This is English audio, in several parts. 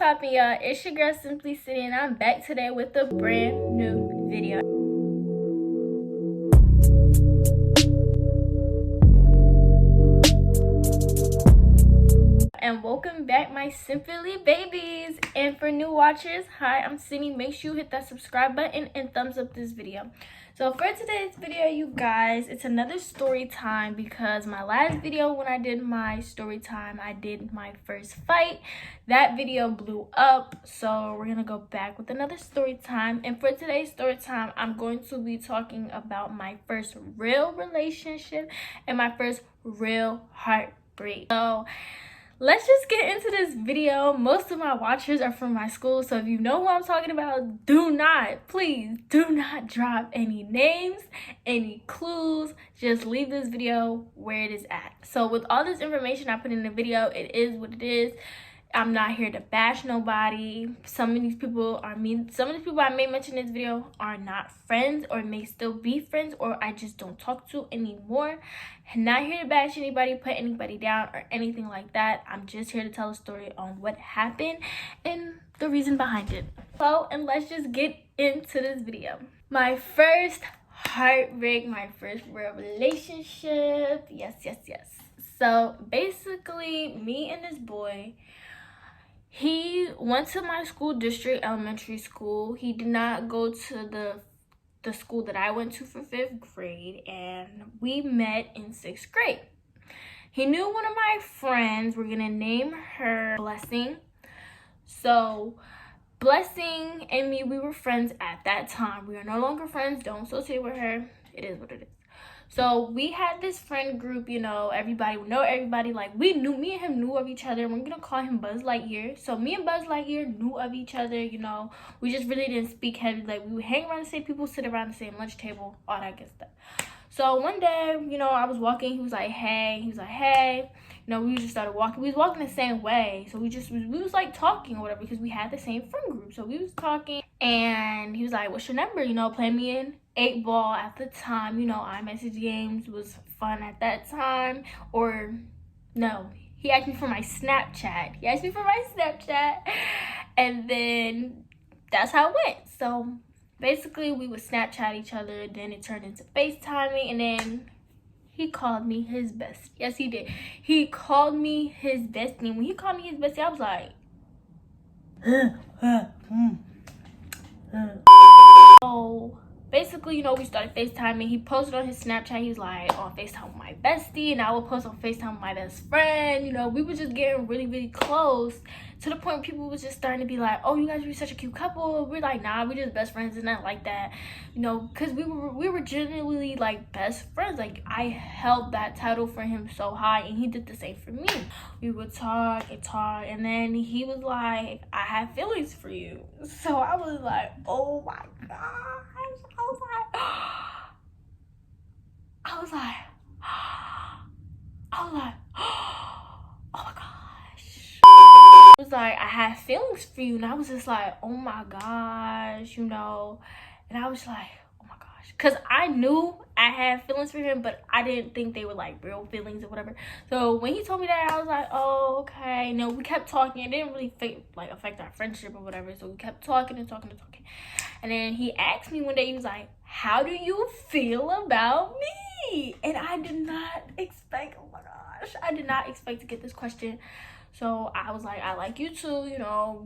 poppin', y'all? It's your girl Simply City, and I'm back today with a brand new video. And welcome back, my Simply babies. And for new watchers, hi, I'm Sydney. Make sure you hit that subscribe button and thumbs up this video. So for today's video, you guys, it's another story time because my last video when I did my story time, I did my first fight. That video blew up, so we're gonna go back with another story time. And for today's story time, I'm going to be talking about my first real relationship and my first real heartbreak. So let's just get into this video. Most of my watchers are from my school, so if you know who I'm talking about, please do not drop any names, any clues. Just leave this video where it is at. So with all this information I put in the video, it is what it is. I'm not here to bash nobody. Some of these people I may mention in this video are not friends or may still be friends, or I just don't talk to anymore. I'm not here to bash anybody, put anybody down, or anything like that. I'm just here to tell a story on what happened and the reason behind it. So, and let's just get into this video. My first heartbreak, my first real relationship. Yes. So basically, me and this boy, he went to my school district elementary school. He did not go to the school that I went to for 5th grade, and we met in 6th grade. He knew one of my friends. We're gonna name her Blessing. So Blessing and me, we were friends at that time. We are no longer friends. Don't associate with her. It is what it is. So we had this friend group, you know, everybody would know everybody. Like, me and him knew of each other. We're gonna call him Buzz Lightyear. So me and Buzz Lightyear knew of each other, you know. We just really didn't speak heavy. Like, we would hang around the same people, sit around the same lunch table, all that good stuff. So one day, you know, I was walking. He was like, hey. You know, we just started walking. We was walking the same way. So we was like talking or whatever because we had the same friend group. So we was talking, and he was like, what's your number? You know, play me in 8-ball at the time. You know, iMessage games was fun at that time. Or no, he asked me for my Snapchat. And then that's how it went. So basically, we would Snapchat each other. Then it turned into FaceTiming, and then he called me his bestie. Yes, he did. He called me his bestie. When he called me his bestie, I was like, So basically, you know, we started FaceTiming. He posted on his Snapchat. He was like, on FaceTime with my bestie. And I would post on FaceTime with my best friend. You know, we were just getting really, really close, to the point where people was just starting to be like, oh, you guys are such a cute couple. We're like, nah, we're just best friends and nothing like that. You know, because we were genuinely like best friends. Like, I held that title for him so high, and he did the same for me. We would talk, and then he was like, I have feelings for you. So I was like, oh my gosh. I was like, oh my gosh. It was like, I have feelings for you, and I was just like, oh my gosh, you know. And I was like, oh my gosh, because I knew I had feelings for him, but I didn't think they were like real feelings or whatever. So when he told me that, I was like, oh, okay. No, we kept talking. It didn't really affect our friendship or whatever. So we kept talking. And then he asked me one day, he was like, how do you feel about me? And I did not expect, oh my gosh, I did not expect to get this question. So I was like, I like you too, you know.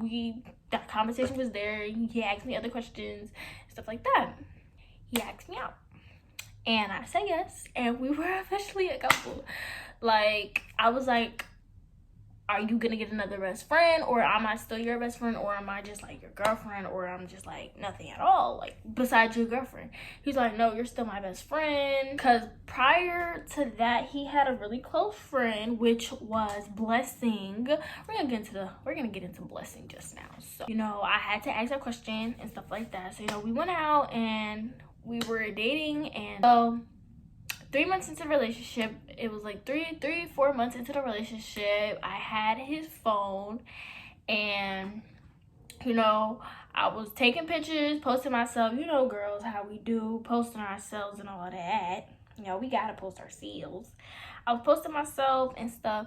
That conversation was there. He asked me other questions, stuff like that. He asked me out, and I said yes, and we were officially a couple. Like, I was like, are you gonna get another best friend, or am I still your best friend, or am I just like your girlfriend, or I'm just like nothing at all, like besides your girlfriend? He's like, no, you're still my best friend. Because prior to that, he had a really close friend, which was Blessing. We're gonna get into Blessing just now. So, you know, I had to ask a question and stuff like that. So, you know, we went out and we were dating, and so 3 months into the relationship, it was like 4 months into the relationship, I had his phone, and, you know, I was taking pictures, posting myself, you know, girls, how we do, posting ourselves and all that. You know, we gotta post ourselves. I was posting myself and stuff,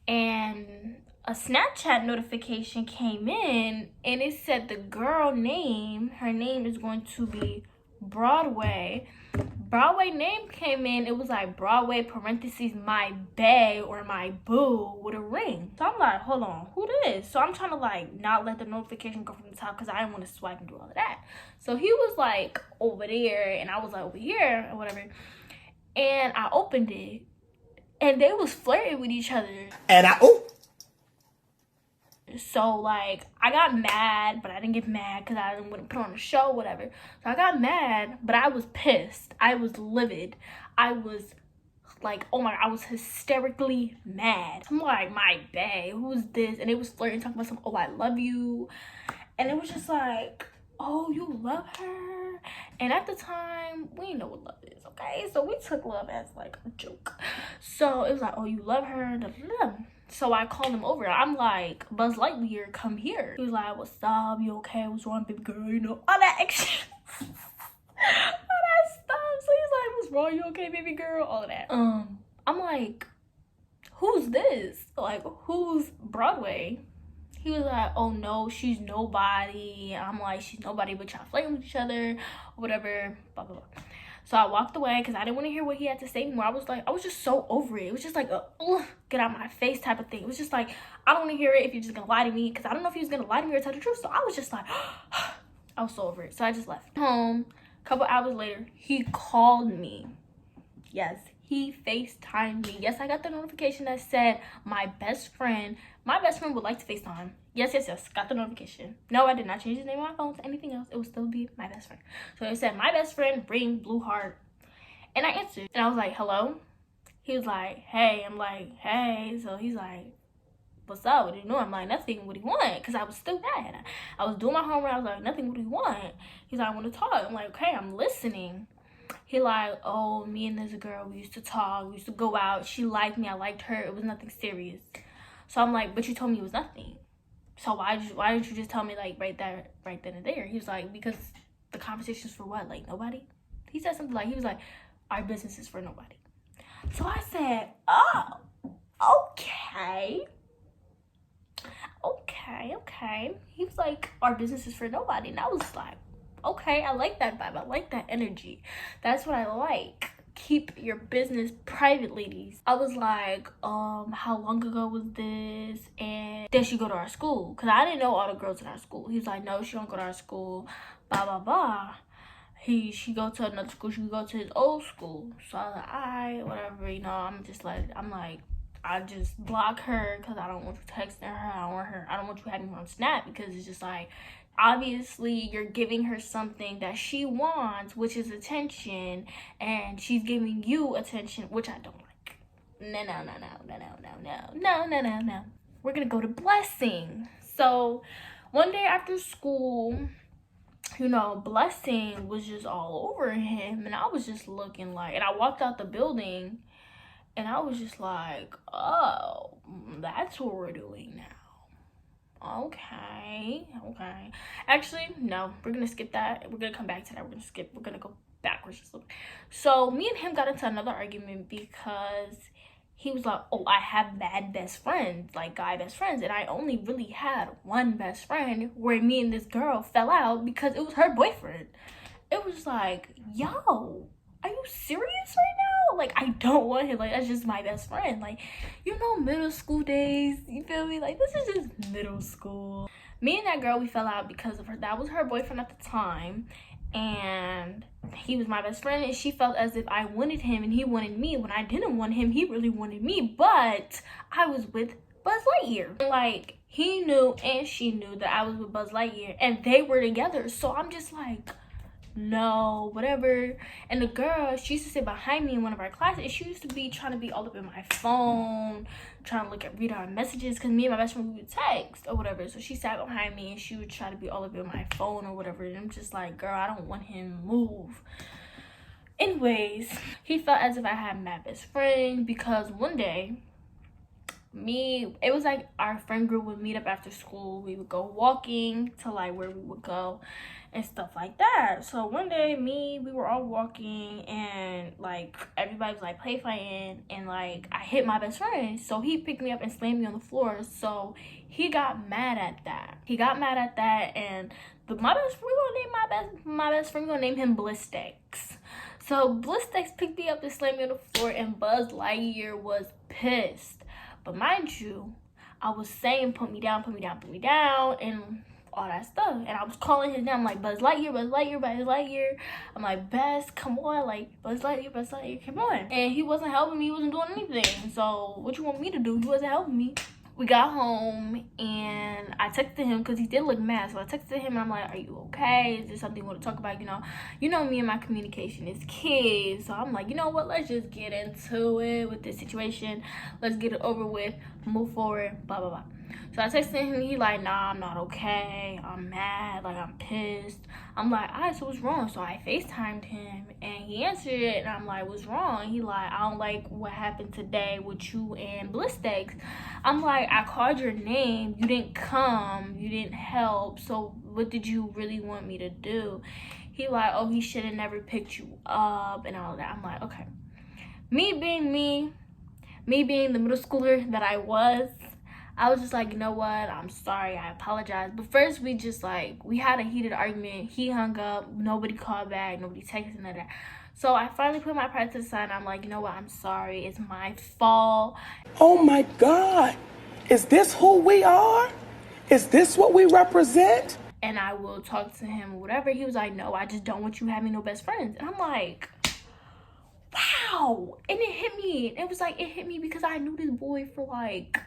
and a Snapchat notification came in and it said the girl name, her name is going to be Broadway. Broadway name came in, it was like Broadway parentheses my bae or my boo with a ring. So I'm like, hold on, who this? So I'm trying to like not let the notification go from the top because I didn't want to swipe and do all of that. So he was like over there and I was like over here or whatever. And I opened it and they was flirting with each other. And So like I got mad, but I didn't get mad because I didn't want to put on a show, whatever. So I got mad, but I was pissed. I was livid. I was like, oh my, I was hysterically mad. I'm like, my bae, who's this? And it was flirting, talking about some, oh, I love you. And it was just like, oh, you love her? And at the time, we didn't know what love is, okay? So we took love as like a joke. So it was like, oh, you love her? Da, da, da. So I called him over. I'm like, Buzz Lightyear, come here. He was like, what's up? You okay? What's wrong, baby girl? You know, all that extra. All that stuff. So he's like, what's wrong? You okay, baby girl? All of that. I'm like, who's this? Like, who's Broadway? He was like, oh no, she's nobody. I'm like, she's nobody, but y'all flirting with each other, or whatever, blah, blah, blah. So I walked away because I didn't want to hear what he had to say anymore. I was just so over it. It was just like a, get out my face type of thing. It was just like, I don't want to hear it if you're just going to lie to me. Because I don't know if he was going to lie to me or tell the truth. So I was just like, I was so over it. So I just left home. A couple hours later, he called me. Yes, he FaceTimed me. Yes, I got the notification that said my best friend would like to FaceTime. Yes, got the notification. No, I did not change his name on my phone to anything else. It would still be my best friend. So it said my best friend, ring, blue heart. And I answered. And I was like, hello? He was like, hey. I'm like, hey. So he's like, what's up? What do you know? I'm like, nothing. What do you want? Because I was still mad. I was doing my homework. I was like, nothing. What do you want? He's like, I want to talk. I'm like, okay, I'm listening. He like, oh, me and this girl, we used to talk. We used to go out. She liked me. I liked her. It was nothing serious. So I'm like, but you told me it was nothing. So why didn't you just tell me like right then and there? He was like, because the conversation's for what? Like nobody? He said something like, he was like, our business is for nobody. So I said, oh, okay. He was like, our business is for nobody. And I was like, okay, I like that vibe. I like that energy. That's what I like. Keep your business private, ladies. I was like, how long ago was this? And did she go to our school? Because I didn't know all the girls in our school. He was like, no, she don't go to our school, blah, blah, blah. She go to another school. She go to his old school. So I was like, all right, whatever, you know. I'm like, I just block her because I don't want you texting her. I don't want you having her on Snap because it's just like, obviously you're giving her something that she wants, which is attention, and she's giving you attention, which I don't like. No. We're gonna go to Blessing. So one day after school, you know, Blessing was just all over him, and I was just looking like, and I walked out the building and I was just like, oh, that's what we're doing now. Okay. Actually, no, we're gonna skip that. We're gonna come back to that. We're gonna go backwards just a little bit. So me and him got into another argument because he was like, oh, I have bad best friends, like guy best friends, and I only really had one best friend, where me and this girl fell out because it was her boyfriend. It was like, yo, are you serious right now? Like, I don't want him. Like, that's just my best friend. Like, you know, middle school days. You feel me? Like, this is just middle school. Me and that girl, we fell out because of her. That was her boyfriend at the time. And he was my best friend. And she felt as if I wanted him and he wanted me. When I didn't want him, he really wanted me. But I was with Buzz Lightyear. Like, he knew and she knew that I was with Buzz Lightyear. And they were together. So I'm just like, no, whatever. And the girl, she used to sit behind me in one of our classes, and she used to be trying to be all up in my phone, trying to read our messages, because me and my best friend, we would text or whatever. So she sat behind me and she would try to be all up in my phone or whatever, and I'm just like, girl, I don't want him, move. Anyways, he felt as if I had my best friend, because one day it was like our friend group would meet up after school. We would go walking to like where we would go and stuff like that. So one day we were all walking, and like everybody was like play fighting, and like I hit my best friend, so he picked me up and slammed me on the floor. So he got mad at that. And my best friend, my best friend, we're gonna name him Blistex. So Blistex picked me up and slammed me on the floor, and Buzz Lightyear was pissed. But mind you, I was saying put me down, and all that stuff. And I was calling his name. I'm like, Buzz Lightyear, Buzz Lightyear, Buzz Lightyear. I'm like, Best, come on. Like, Buzz Lightyear, come on. And he wasn't helping me. He wasn't doing anything. So what you want me to do? He wasn't helping me. We got home, and I texted him because he did look mad. So I texted him, and I'm like, are you okay? Is there something you want to talk about? You know me and my communication is key. So I'm like, you know what? Let's just get into it with this situation. Let's get it over with, move forward, blah, blah, blah. So I texted him, he like, nah, I'm not okay. I'm mad, like I'm pissed. I'm like, all right, so what's wrong? So I FaceTimed him, and he answered it, and I'm like, what's wrong? He like, I don't like what happened today with you and Blistex. I'm like, I called your name, you didn't come, you didn't help, so what did you really want me to do? He like, oh, he should have never picked you up and all that. I'm like, okay. Me being the middle schooler that I was just like, you know what, I'm sorry, I apologize. But first we had a heated argument. He hung up, nobody called back, nobody texted, none of that. So I finally put my pride to the side, and I'm like, you know what, I'm sorry, it's my fault. Oh my God, is this who we are? Is this what we represent? And I will talk to him, whatever. He was like, no, I just don't want you having no best friends. And I'm like, wow. And it hit me. It hit me because I knew this boy for like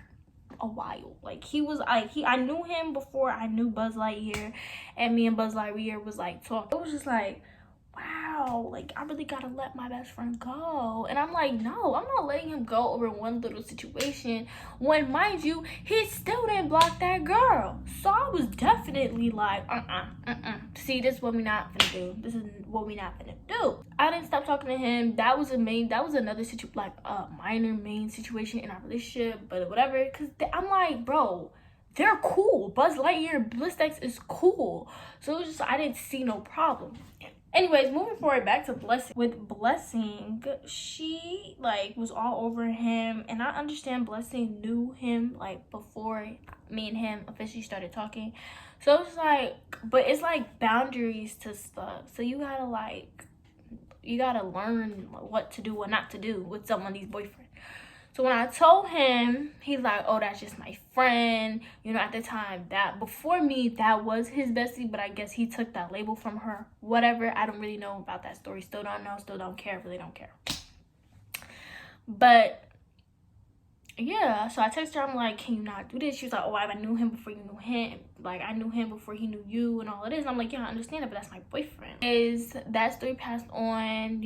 a while. Like he was like, I knew him before I knew Buzz Lightyear, and me and Buzz Lightyear was like talking. It was just like, wow, like I really gotta let my best friend go. And I'm like, no, I'm not letting him go over one little situation when, mind you, he still didn't block that girl. So I was definitely like, see, this is what we not gonna do. This is what we not gonna do. I didn't stop talking to him. That was another situation, like a minor main situation in our relationship, but whatever. Cause I'm like, bro, they're cool. Buzz Lightyear, Blistex is cool. So it was just, I didn't see no problem. Anyways, moving forward, back to Blessing. With Blessing, she like was all over him, and I understand Blessing knew him like before me and him officially started talking. So it's like, but it's like boundaries to stuff. So you gotta learn what to do, what not to do with someone's boyfriend. So when I told him, he's like, oh, that's just my friend. At the time, that before me, that was his bestie, but I guess he took that label from her. Whatever, I don't really know about that story. Still don't know, still don't care, really don't care. But yeah, so I texted her, I'm like, can you not do this? She was like, oh, I knew him before you knew him. Like, I knew him before he knew you and all of this. And I'm like, yeah, I understand it, but that's my boyfriend. That story passed on,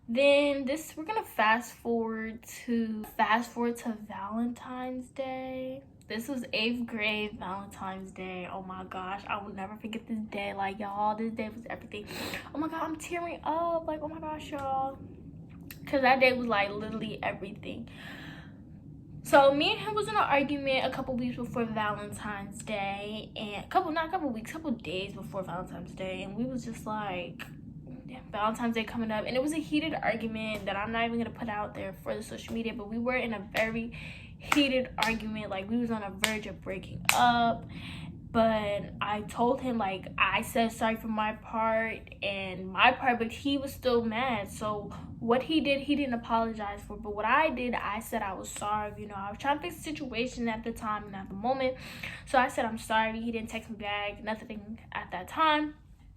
Then we're gonna fast forward to Valentine's Day. This was 8th grade Valentine's Day. Oh my gosh, I will never forget this day. Like, y'all, this day was everything. Oh my god, I'm tearing up. Like, oh my gosh, y'all, because that day was like literally everything. So me and him was in an argument a couple weeks before Valentine's Day, and couple days before Valentine's Day, and we was just like, Valentine's Day coming up, and it was a heated argument that I'm not even gonna put out there for the social media, but we were in a very heated argument. Like, we was on a verge of breaking up, but I told him, like, I said sorry for my part, but he was still mad. So what he did, he didn't apologize for, but what I did, I said I was sorry. I was trying to fix the situation at the time and at the moment, so I said I'm sorry. He didn't text me back, nothing at that time.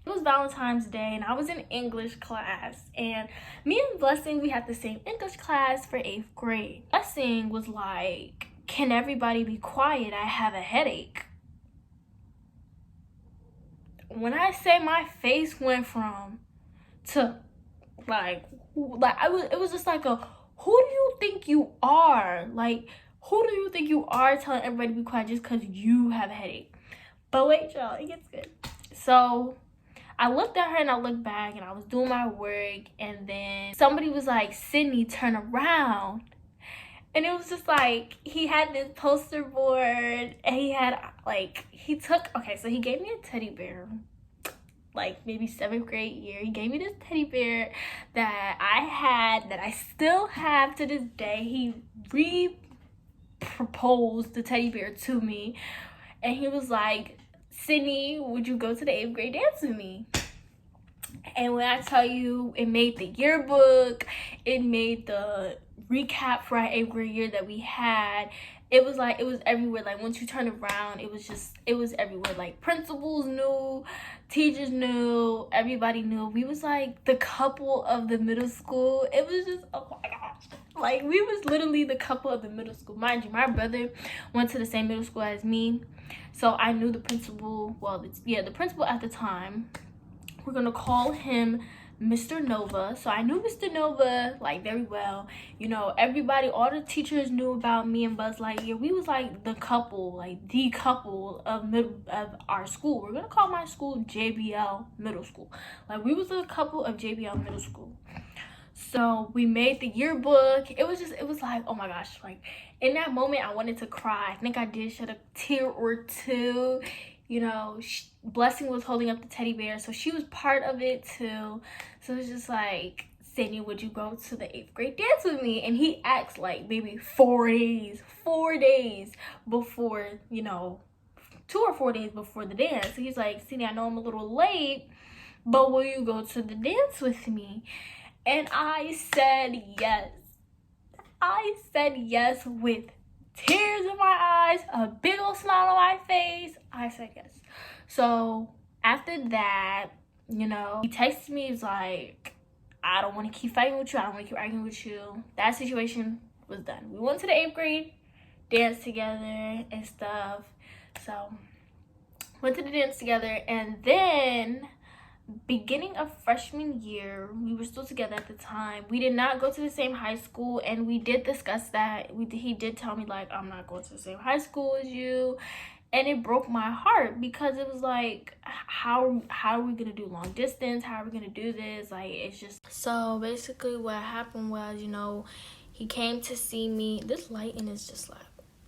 It was Valentine's Day, and I was in English class, and me and Blessing, we had the same English class for 8th grade. Blessing was like, can everybody be quiet? I have a headache. When I say my face went from to like it was just like a, who do you think you are? Like, who do you think you are telling everybody to be quiet just because you have a headache? But wait, y'all, it gets good. So I looked at her and I looked back, and I was doing my work, and then somebody was like, Sydney, turn around. And it was just like, he had this poster board, and he had like, so he gave me a teddy bear, like maybe 7th grade year. He gave me this teddy bear that I still have to this day. He proposed the teddy bear to me, and he was like, Sydney, would you go to the 8th grade dance with me? And when I tell you, it made the yearbook, it made the recap for our 8th grade year that we had. It was like, it was everywhere. Like, once you turn around, it was everywhere. Like, principals knew, teachers knew, everybody knew. We was like the couple of the middle school. It was just, oh my gosh. Like, we was literally the couple of the middle school. Mind you, my brother went to the same middle school as me, so I knew the principal. Well, the principal at the time. We're gonna call him Mr. Nova. So I knew Mr. Nova like very well. You know, everybody, all the teachers knew about me and Buzz Lightyear. We was like the couple of our school. We're gonna call my school JBL Middle School. Like, we was a couple of JBL Middle School. So we made the yearbook. It was like, oh my gosh, like in that moment I wanted to cry. I think I did shed a tear or two. You know, Blessing was holding up the teddy bear, so she was part of it too. So it's just like, Sydney, would you go to the 8th grade dance with me? And he asked like maybe 4 days before, you know, 2 or 4 days before the dance. So he's like, Sydney, I know I'm a little late, but will you go to the dance with me? And I said yes. I said yes with tears in my eyes, a big old smile on my face. I said yes. So after that, you know, he texted me. He's like, I don't want to keep fighting with you. I don't want to keep arguing with you. That situation was done. We went to the 8th grade, danced together and stuff. So went to the dance together, and then beginning of freshman year, we were still together at the time. We did not go to the same high school, and we did discuss that. He did tell me like, I'm not going to the same high school as you, and it broke my heart because it was like, how are we gonna do long distance? How are we gonna do this? Like, it's just. So basically what happened was, you know, he came to see me. This lighting is just like,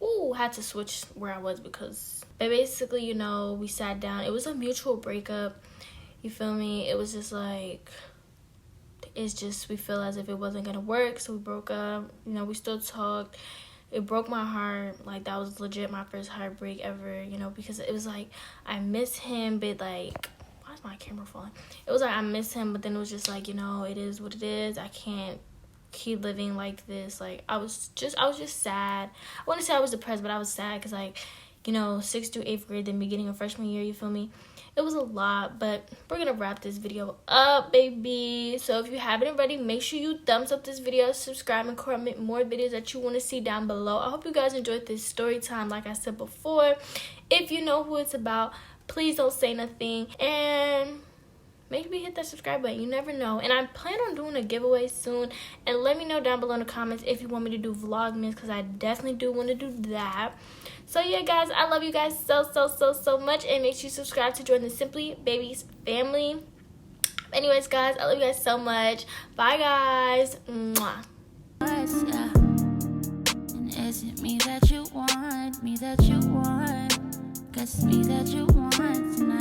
ooh, had to switch where I was because, but basically, you know, we sat down. It was a mutual breakup. You feel me? It was just like, it's just, we feel as if it wasn't gonna work, so we broke up. You know, we still talked. It broke my heart. Like, that was legit my first heartbreak ever, you know, because it was like, I miss him, but like, why is my camera falling? It was like, I miss him, but then it was just like, you know, it is what it is. I can't keep living like this. Like, I was just sad. I wouldn't say I was depressed, but I was sad because, like, you know, 6th through 8th grade, then beginning of freshman year, you feel me? It was a lot, but we're gonna wrap this video up, baby. So if you haven't already, make sure you thumbs up this video, subscribe, and comment more videos that you want to see down below. I hope you guys enjoyed this story time. Like I said before, if you know who it's about, please don't say nothing, and maybe hit that subscribe button. You never know. And I plan on doing a giveaway soon, and let me know down below in the comments if you want me to do vlogmas, because I definitely do want to do that. So yeah, guys, I love you guys so much, and make sure you subscribe to join the Simply Babies family. Anyways, guys, I love you guys so much. Bye, guys. Mwah. And is it me that you want? Me that you want? Guess me that you want tonight.